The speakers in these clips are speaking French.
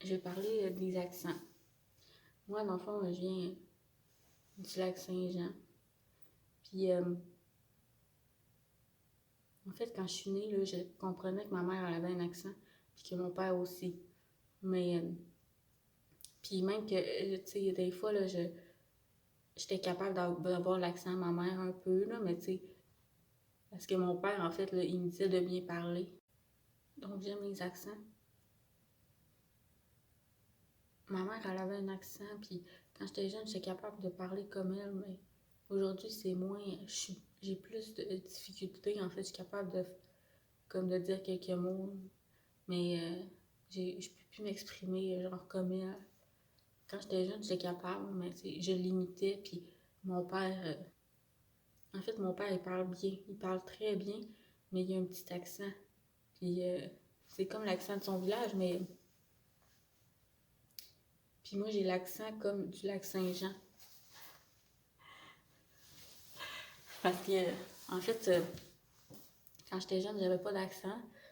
Je vais parler des accents. Moi, dans le fond, je viens du lac Saint-Jean. Puis, en fait, quand je suis née, là, je comprenais que ma mère elle avait un accent, puis que mon père aussi. Mais, puis même que, tu sais, des fois, là, j'étais capable d'avoir l'accent de ma mère un peu, là, mais tu sais, parce que mon père, en fait, là, il me disait de bien parler. Donc, j'aime les accents. Ma mère, elle avait un accent, puis quand j'étais jeune, j'étais capable de parler comme elle, mais aujourd'hui, c'est moins. J'ai plus de difficultés, en fait, je suis capable de dire quelques mots, mais je peux plus m'exprimer, genre comme elle. Quand j'étais jeune, j'étais capable, mais je limitais, puis mon père. En fait, mon père, il parle bien, il parle très bien, mais il a un petit accent. Puis c'est comme l'accent de son village, mais. Puis moi, j'ai l'accent comme du lac Saint-Jean. Parce que, en fait, quand j'étais jeune, j'avais pas d'accent.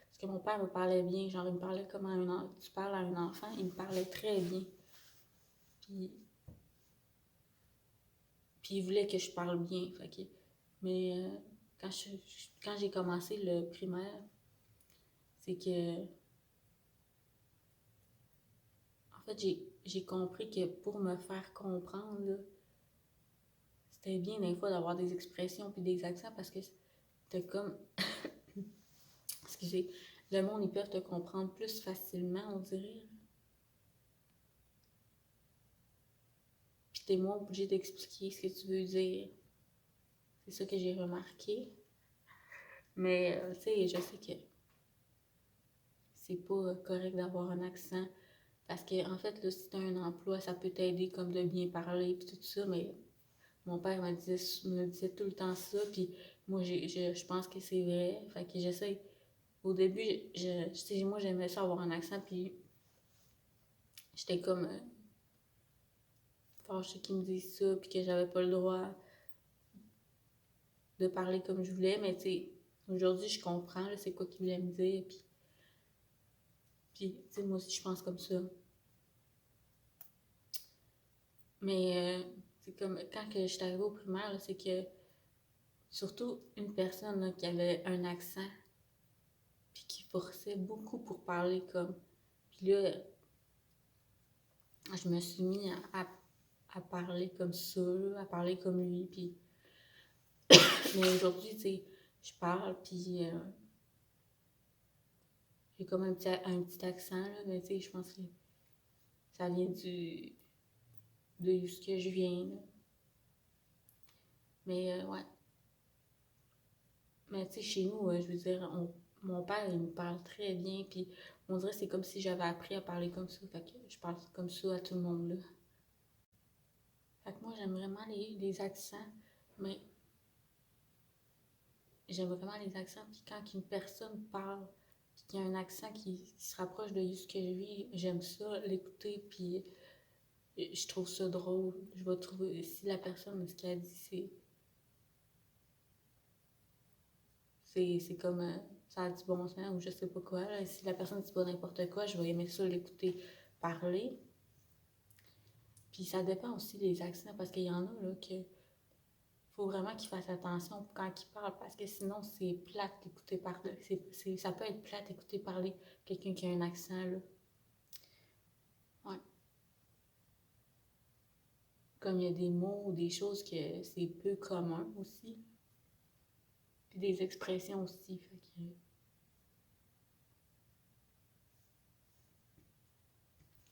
Parce que mon père me parlait bien. Genre, il me parlait comme tu parles à un enfant. Il me parlait très bien. Puis, puis il voulait que je parle bien. Fait que, mais quand j'ai commencé le primaire, c'est que, en fait, j'ai compris que pour me faire comprendre, là, c'était bien des fois d'avoir des expressions puis des accents parce que c'était comme, excusez, le monde, ils peuvent te comprendre plus facilement, on dirait. Puis t'es moins obligé d'expliquer ce que tu veux dire. C'est ça que j'ai remarqué. Mais, tu sais, je sais que c'est pas correct d'avoir un accent. Parce que, en fait, là, si t'as un emploi, ça peut t'aider comme de bien parler puis tout ça. Mais mon père me disait tout le temps ça. Puis moi, je pense que c'est vrai. Fait que j'essaie. Au début, moi, j'aimais ça avoir un accent. Puis j'étais comme fâchée qu'ils me disent ça. Puis que j'avais pas le droit de parler comme je voulais. Mais, tu sais, aujourd'hui, je comprends là, c'est quoi qu'ils voulaient me dire. Puis, tu sais, moi aussi, je pense comme ça. Mais c'est comme quand que je suis arrivée au primaire, là, c'est que surtout une personne là, qui avait un accent, puis qui forçait beaucoup pour parler comme. Puis là, je me suis mis à parler comme ça, là, à parler comme lui. Puis... Mais aujourd'hui, tu sais, je parle, puis j'ai comme un petit accent, là, mais tu sais, je pense que ça vient de ce que je viens, là. Mais ouais. Mais tu sais, chez nous, je veux dire, mon père, il me parle très bien, puis on dirait que c'est comme si j'avais appris à parler comme ça. Fait que je parle comme ça à tout le monde, là. Fait que moi, j'aime vraiment les accents, mais j'aime vraiment les accents, puis quand une personne parle, puis qu'il y a un accent qui se rapproche de ce que je vis, j'aime ça, l'écouter, puis je trouve ça drôle. Je vais trouver, si la personne, ce qu'elle dit, c'est comme ça a du bon sens ou je sais pas quoi. Là. Si la personne dit pas n'importe quoi, je vais aimer ça l'écouter parler. Puis ça dépend aussi des accents parce qu'il y en a là que faut vraiment qu'ils fassent attention quand ils parlent parce que sinon c'est plate d'écouter parler. Ça peut être plate d'écouter parler quelqu'un qui a un accent là. Ouais. Comme il y a des mots ou des choses que c'est peu commun aussi. Puis des expressions aussi. Fait que...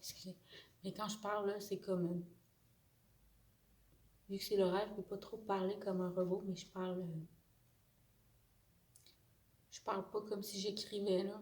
Excusez. Mais quand je parle là, c'est comme vu que c'est l'oral, je peux pas trop parler comme un robot, mais je parle pas comme si j'écrivais, là.